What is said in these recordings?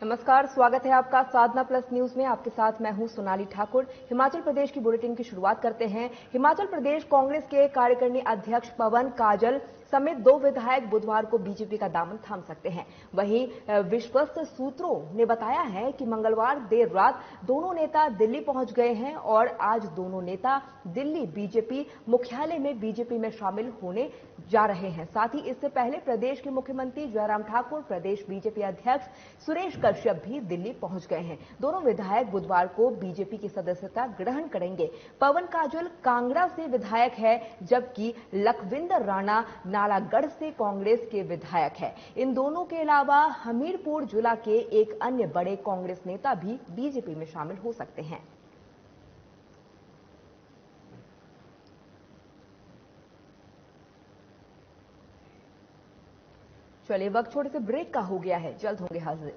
नमस्कार, स्वागत है आपका साधना प्लस न्यूज में। आपके साथ मैं हूं सोनाली ठाकुर। हिमाचल प्रदेश की बुलेटिन की शुरुआत करते हैं। हिमाचल प्रदेश कांग्रेस के कार्यकारिणी अध्यक्ष पवन काजल समेत 2 विधायक बुधवार को बीजेपी का दामन थाम सकते हैं। वहीं विश्वस्त सूत्रों ने बताया है कि मंगलवार देर रात दोनों नेता दिल्ली पहुंच गए हैं और आज दोनों नेता दिल्ली बीजेपी मुख्यालय में बीजेपी में शामिल होने जा रहे हैं। साथ ही इससे पहले प्रदेश के मुख्यमंत्री जयराम ठाकुर, प्रदेश बीजेपी अध्यक्ष सुरेश कश्यप भी दिल्ली पहुंच गए हैं। दोनों विधायक बुधवार को बीजेपी की सदस्यता ग्रहण करेंगे। पवन काजल कांगड़ा से विधायक है, जबकि लखविंदर राणा नालागढ़ से कांग्रेस के विधायक है। इन दोनों के अलावा हमीरपुर जिला के एक अन्य बड़े कांग्रेस नेता भी बीजेपी में शामिल हो सकते हैं। चलिए, वक्त छोटे से ब्रेक का हो गया है, जल्द होंगे हाजिर।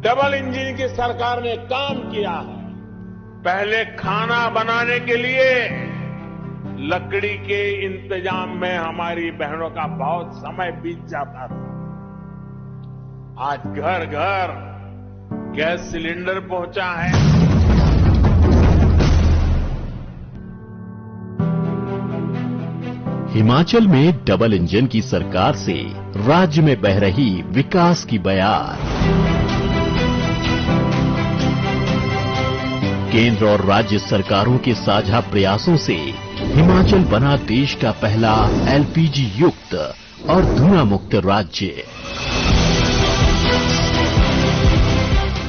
डबल इंजन की सरकार ने काम किया है। पहले खाना बनाने के लिए लकड़ी के इंतजाम में हमारी बहनों का बहुत समय बीत जाता था। आज घर घर गैस सिलेंडर पहुंचा है। हिमाचल में डबल इंजन की सरकार से राज्य में बह रही विकास की बयार। केंद्र और राज्य सरकारों के साझा प्रयासों से हिमाचल बना देश का पहला एलपीजी युक्त और धुआं मुक्त राज्य।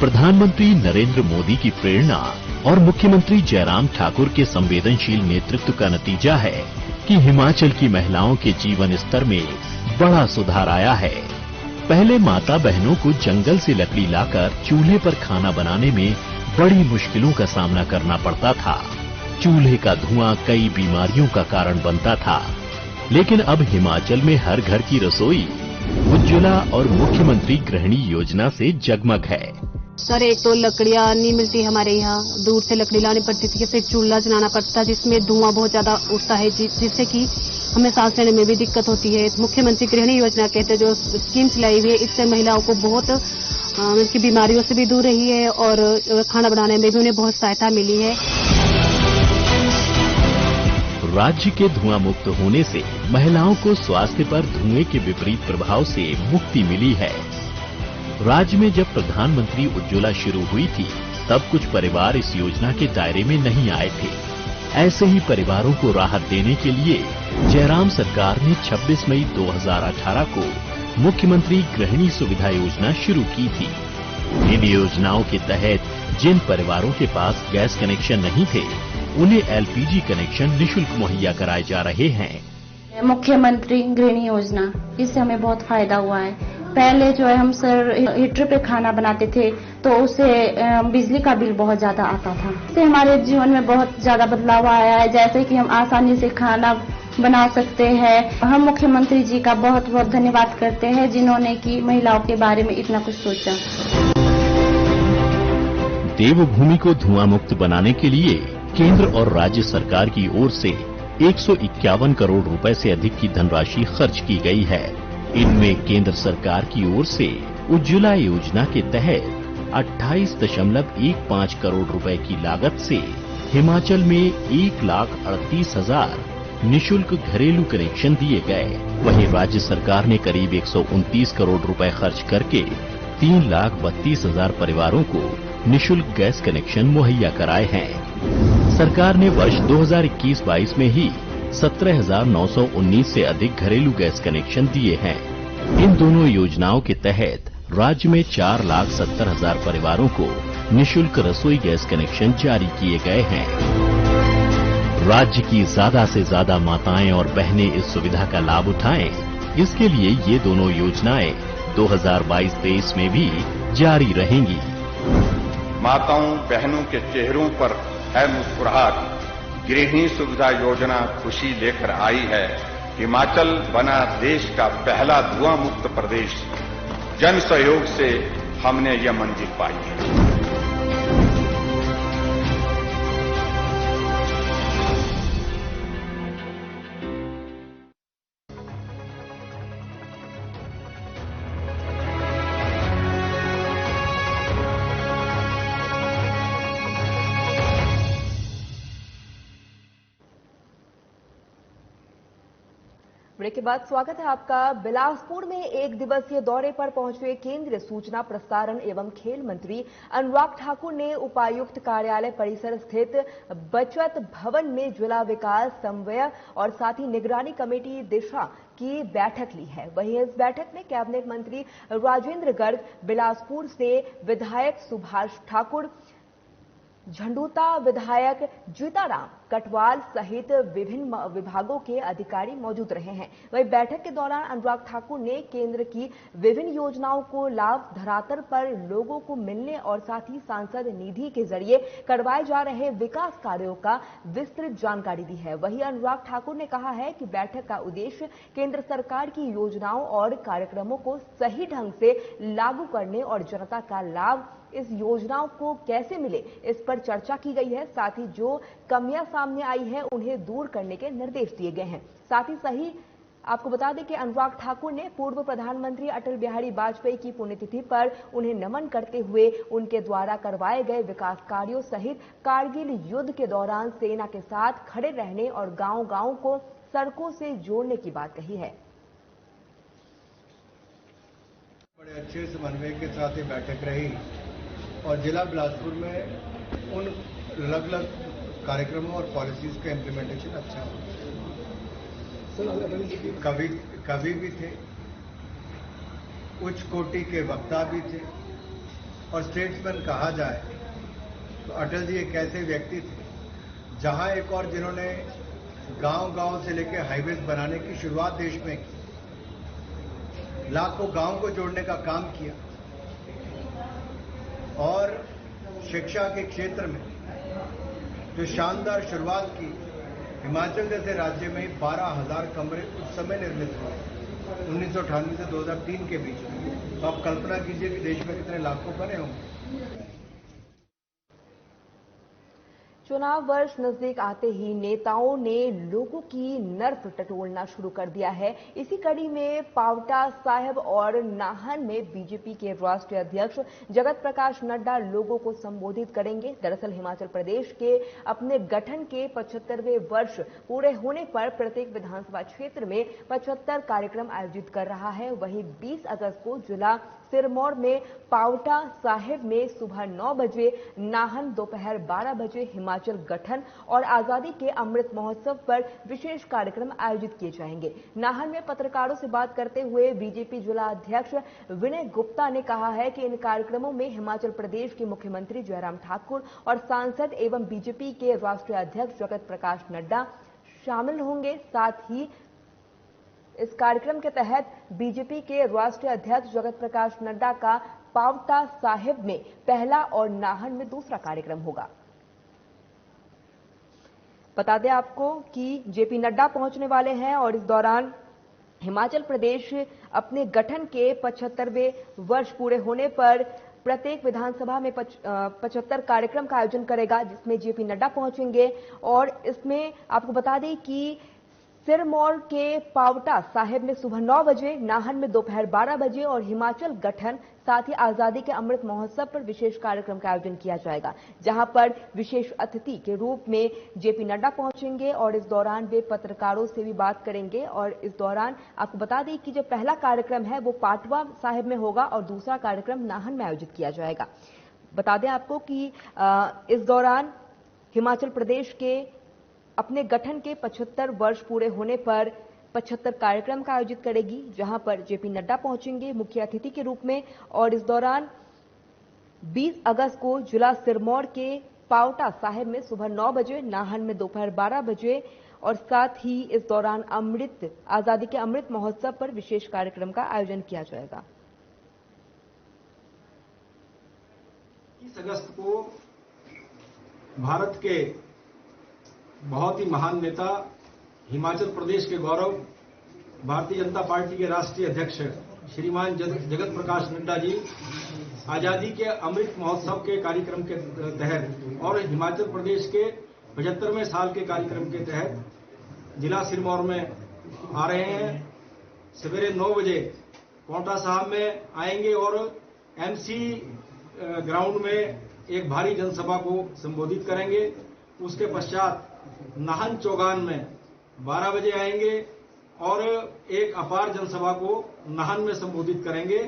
प्रधानमंत्री नरेंद्र मोदी की प्रेरणा और मुख्यमंत्री जयराम ठाकुर के संवेदनशील नेतृत्व का नतीजा है कि हिमाचल की महिलाओं के जीवन स्तर में बड़ा सुधार आया है। पहले माता बहनों को जंगल से लकड़ी लाकर चूल्हे पर खाना बनाने में बड़ी मुश्किलों का सामना करना पड़ता था। चूल्हे का धुआं कई बीमारियों का कारण बनता था, लेकिन अब हिमाचल में हर घर की रसोई उज्ज्वला और मुख्यमंत्री गृहिणी योजना से जगमग है। सर, एक तो लकड़ियां नहीं मिलती हमारे यहाँ, दूर से लकड़ी लानी पड़ती थी, जैसे चूल्हा जलाना पड़ता जिसमें धुआं बहुत ज्यादा उठता है, जिससे कि हमें सांस लेने में भी दिक्कत होती है। मुख्यमंत्री गृहिणी योजना कहते जो स्कीम चलाई हुई है, इससे महिलाओं को बहुत उनकी बीमारियों से भी दूर रही है और खाना बनाने में भी उन्हें बहुत सहायता मिली है। राज्य के धुआं मुक्त होने से महिलाओं को स्वास्थ्य पर धुएं के विपरीत प्रभाव से मुक्ति मिली है। राज्य में जब प्रधानमंत्री उज्ज्वला शुरू हुई थी, तब कुछ परिवार इस योजना के दायरे में नहीं आए थे। ऐसे ही परिवारों को राहत देने के लिए जयराम सरकार ने 26 मई 2018 को मुख्यमंत्री गृहिणी सुविधा योजना शुरू की थी। इन योजनाओं के तहत जिन परिवारों के पास गैस कनेक्शन नहीं थे, उन्हें एलपीजी कनेक्शन निःशुल्क मुहैया कराए जा रहे हैं। मुख्यमंत्री गृहिणी योजना, इससे हमें बहुत फायदा हुआ है। पहले जो है हम सर हीटर पे खाना बनाते थे, तो उससे बिजली का बिल बहुत ज्यादा आता था। इससे हमारे जीवन में बहुत ज्यादा बदलाव आया है, जैसे कि हम आसानी से खाना बना सकते हैं। हम मुख्यमंत्री जी का बहुत बहुत धन्यवाद करते हैं, जिन्होंने की महिलाओं के बारे में इतना कुछ सोचा। देवभूमि को धुआं मुक्त बनाने के लिए केंद्र और राज्य सरकार की ओर से 151 करोड़ रुपए से अधिक की धनराशि खर्च की गई है। इनमें केंद्र सरकार की ओर से उज्ज्वला योजना के तहत 28.15 करोड़ रुपए की लागत से हिमाचल में 1,38,000 निःशुल्क घरेलू कनेक्शन दिए गए। वहीं राज्य सरकार ने करीब 129 करोड़ रुपए खर्च करके 3,32,000 परिवारों को निःशुल्क गैस कनेक्शन मुहैया कराए हैं। सरकार ने वर्ष 2021-22 में ही 17,919 से अधिक घरेलू गैस कनेक्शन दिए हैं। इन दोनों योजनाओं के तहत राज्य में 4,70,000 परिवारों को निःशुल्क रसोई गैस कनेक्शन जारी किए गए हैं। राज्य की ज्यादा से ज्यादा माताएं और बहनें इस सुविधा का लाभ उठाएं, इसके लिए ये दोनों योजनाएं 2022-23 में भी जारी रहेंगी। माताओं बहनों के चेहरों पर है मुस्कुराहट। गृहिणी सुविधा योजना खुशी लेकर आई है। हिमाचल बना देश का पहला धुआं मुक्त प्रदेश। जन सहयोग से हमने यह मंजिल पाई है। ब्रेक के बाद स्वागत है आपका। बिलासपुर में एक दिवसीय दौरे पर पहुंचे केंद्रीय सूचना प्रसारण एवं खेल मंत्री अनुराग ठाकुर ने उपायुक्त कार्यालय परिसर स्थित बचत भवन में जिला विकास समन्वय और साथ ही निगरानी कमेटी दिशा की बैठक ली है। वहीं इस बैठक में कैबिनेट मंत्री राजेंद्र गर्ग, बिलासपुर से विधायक सुभाष ठाकुर, झंडूता विधायक जीताराम कटवाल सहित विभिन्न विभागों के अधिकारी मौजूद रहे हैं। वहीं बैठक के दौरान अनुराग ठाकुर ने केंद्र की विभिन्न योजनाओं को लाभ धरातल पर लोगों को मिलने और साथ ही सांसद निधि के जरिए करवाए जा रहे विकास कार्यों का विस्तृत जानकारी दी है। वहीं अनुराग ठाकुर ने कहा है कि बैठक का उद्देश्य केंद्र सरकार की योजनाओं और कार्यक्रमों को सही ढंग से लागू करने और जनता का लाभ इस योजनाओं को कैसे मिले, इस पर चर्चा की गई है। साथ ही जो कमियां सामने आई है उन्हें दूर करने के निर्देश दिए गए हैं। साथ ही सही आपको बता दें कि अनुराग ठाकुर ने पूर्व प्रधानमंत्री अटल बिहारी वाजपेयी की पुण्यतिथि पर उन्हें नमन करते हुए उनके द्वारा करवाए गए विकास कार्यों सहित कारगिल युद्ध के दौरान सेना के साथ खड़े रहने और गांव-गांव को सड़कों से जोड़ने की बात कही है। बड़े अच्छे समन्वय के साथ ये बैठक रही और जिला बिलासपुर में उन अलग अलग कार्यक्रमों और पॉलिसीज का इम्प्लीमेंटेशन अच्छा हो। कवि भी थे, उच्च कोटि के वक्ता भी थे और स्टेट्समैन कहा जाए तो अटल जी एक ऐसे व्यक्ति थे जहां एक और जिन्होंने गांव-गांव से लेकर हाईवेज बनाने की शुरुआत देश में की, लाखों गांव को जोड़ने का काम किया और शिक्षा के क्षेत्र में जो शानदार शुरुआत की, हिमाचल जैसे राज्य में 12,000 कमरे उस समय निर्मित हुए 1998 से 2003 के बीच में। तो आप कल्पना कीजिए कि देश में कितने लाखों बने होंगे। चुनाव वर्ष नजदीक आते ही नेताओं ने लोगों की नर्क टटोलना शुरू कर दिया है। इसी कड़ी में पावटा साहिब और नाहन में बीजेपी के राष्ट्रीय अध्यक्ष जगत प्रकाश नड्डा लोगों को संबोधित करेंगे। दरअसल हिमाचल प्रदेश के अपने गठन के 75वें वर्ष पूरे होने पर प्रत्येक विधानसभा क्षेत्र में 75 कार्यक्रम आयोजित कर रहा है। वहीं 20 अगस्त को जिला सिरमौर में पावटा साहिब में सुबह 9 बजे, नाहन दोपहर 12 बजे हिमाचल गठन और आजादी के अमृत महोत्सव पर विशेष कार्यक्रम आयोजित किए जाएंगे। नाहन में पत्रकारों से बात करते हुए बीजेपी जिला अध्यक्ष विनय गुप्ता ने कहा है कि इन कार्यक्रमों में हिमाचल प्रदेश के मुख्यमंत्री जयराम ठाकुर और सांसद एवं बीजेपी के राष्ट्रीय अध्यक्ष जगत प्रकाश नड्डा शामिल होंगे। साथ ही इस कार्यक्रम के तहत बीजेपी के राष्ट्रीय अध्यक्ष जगत प्रकाश नड्डा का पावटा साहिब में पहला और नाहन में दूसरा कार्यक्रम होगा। बता दें आपको कि जेपी नड्डा पहुंचने वाले हैं और इस दौरान हिमाचल प्रदेश अपने गठन के 75वें वर्ष पूरे होने पर प्रत्येक विधानसभा में 75 कार्यक्रम का आयोजन करेगा, जिसमें जेपी नड्डा पहुंचेंगे। और इसमें आपको बता दें कि सिरमौर के पावटा साहिब में सुबह 9 बजे, नाहन में दोपहर 12 बजे और हिमाचल गठन साथ ही आजादी के अमृत महोत्सव पर विशेष कार्यक्रम का आयोजन किया जाएगा, जहां पर विशेष अतिथि के रूप में जेपी नड्डा पहुंचेंगे और इस दौरान वे पत्रकारों से भी बात करेंगे। और इस दौरान आपको बता दें कि जो पहला कार्यक्रम है वो पाटवा साहिब में होगा और दूसरा कार्यक्रम नाहन में आयोजित किया जाएगा। बता दें आपको कि इस दौरान हिमाचल प्रदेश के अपने गठन के 75 वर्ष पूरे होने पर 75 कार्यक्रम का आयोजित करेगी, जहां पर जेपी नड्डा पहुंचेंगे मुख्य अतिथि के रूप में। और इस दौरान 20 अगस्त को जिला सिरमौर के पावटा साहिब में सुबह 9 बजे, नाहन में दोपहर 12 बजे और साथ ही इस दौरान आजादी के अमृत महोत्सव पर विशेष कार्यक्रम का आयोजन किया जाएगा। 20 अगस्त को भारत के बहुत ही महान नेता, हिमाचल प्रदेश के गौरव भारतीय जनता पार्टी के राष्ट्रीय अध्यक्ष श्रीमान जगत प्रकाश नड्डा जी आजादी के अमृत महोत्सव के कार्यक्रम के तहत और हिमाचल प्रदेश के 75वें साल के कार्यक्रम के तहत जिला सिरमौर में आ रहे हैं। सवेरे 9 बजे पांवटा साहब में आएंगे और एमसी ग्राउंड में एक भारी जनसभा को संबोधित करेंगे। उसके पश्चात नाहन चौगान में 12 बजे आएंगे और एक अपार जनसभा को नाहन में संबोधित करेंगे।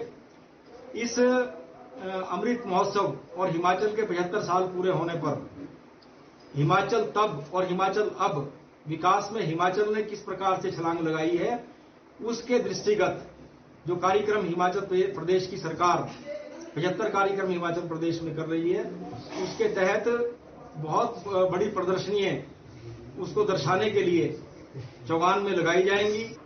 इस अमृत महोत्सव और हिमाचल के 75 साल पूरे होने पर हिमाचल तब और हिमाचल अब विकास में हिमाचल ने किस प्रकार से छलांग लगाई है, उसके दृष्टिगत जो कार्यक्रम हिमाचल प्रदेश की सरकार 75 कार्यक्रम हिमाचल प्रदेश में कर रही है, उसके तहत बहुत बड़ी प्रदर्शनियां उसको दर्शाने के लिए चौगान में लगाई जाएंगी।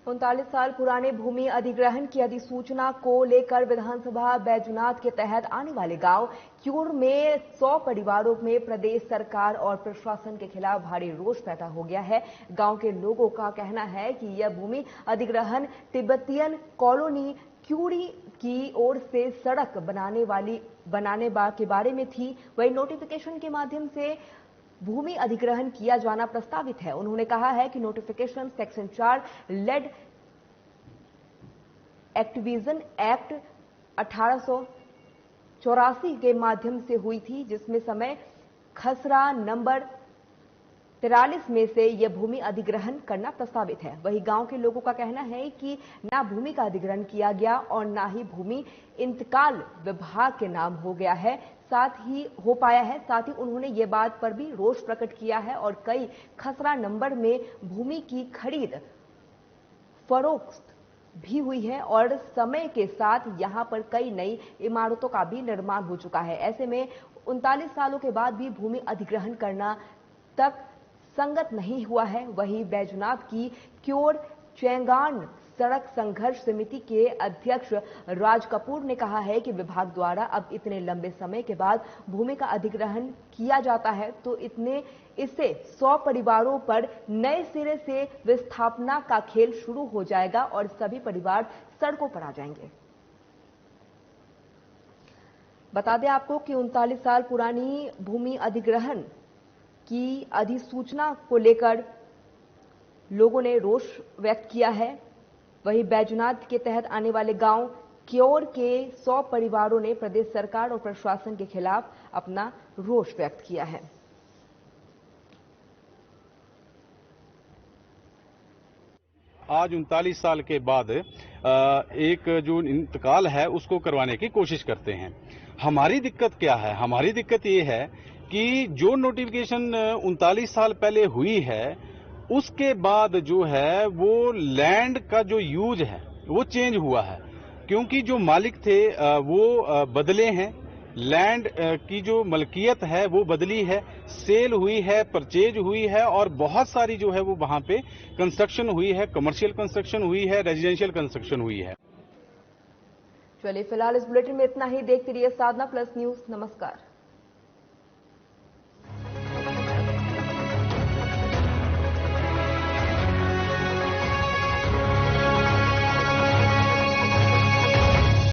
39 साल पुराने भूमि अधिग्रहण की अधिसूचना को लेकर विधानसभा बैजनाथ के तहत आने वाले गांव क्यूर में 100 परिवारों में प्रदेश सरकार और प्रशासन के खिलाफ भारी रोष पैदा हो गया है। गांव के लोगों का कहना है कि यह भूमि अधिग्रहण तिब्बतियन कॉलोनी क्यूरी की ओर से सड़क बनाने के बारे में थी। वही नोटिफिकेशन के माध्यम से भूमि अधिग्रहण किया जाना प्रस्तावित है। उन्होंने कहा है कि notification section 4 land acquisition act 1884 के माध्यम से हुई थी, जिसमें समय खसरा नंबर 43 में से यह भूमि अधिग्रहण करना प्रस्तावित है। वही गांव के लोगों का कहना है कि ना भूमि का अधिग्रहण किया गया और ना ही भूमि इंतकाल विभाग के नाम हो पाया है। साथ ही उन्होंने ये बात पर भी रोष प्रकट किया है और कई खसरा नंबर में भूमि की खरीद फरोख्त भी हुई है और समय के साथ यहां पर कई नई इमारतों का भी निर्माण हो चुका है। ऐसे में 39 सालों के बाद भी भूमि अधिग्रहण करना तक संगत नहीं हुआ है। वहीं बैजनाथ की क्योर चैंगान सड़क संघर्ष समिति के अध्यक्ष राज कपूर ने कहा है कि विभाग द्वारा अब इतने लंबे समय के बाद भूमि का अधिग्रहण किया जाता है तो इससे 100 परिवारों पर नए सिरे से विस्थापना का खेल शुरू हो जाएगा और सभी परिवार सड़कों पर आ जाएंगे। बता दें आपको कि 39 साल पुरानी भूमि अधिग्रहण की अधिसूचना को लेकर लोगों ने रोष व्यक्त किया है। वहीं बैजनाथ के तहत आने वाले गांव क्योर के 100 परिवारों ने प्रदेश सरकार और प्रशासन के खिलाफ अपना रोष व्यक्त किया है। आज 39 साल के बाद एक जो इंतकाल है उसको करवाने की कोशिश करते हैं। हमारी दिक्कत क्या है? हमारी दिक्कत ये है कि जो नोटिफिकेशन 39 साल पहले हुई है उसके बाद जो है वो लैंड का जो यूज है वो चेंज हुआ है, क्योंकि जो मालिक थे वो बदले हैं, लैंड की जो मलकियत है वो बदली है, सेल हुई है, परचेज हुई है और बहुत सारी जो है वो वहां पे कंस्ट्रक्शन हुई है, कमर्शियल कंस्ट्रक्शन हुई है, रेजिडेंशियल कंस्ट्रक्शन हुई है। चलिए फिलहाल इस बुलेटिन में इतना ही। देखते रहिए साधना प्लस न्यूज। नमस्कार।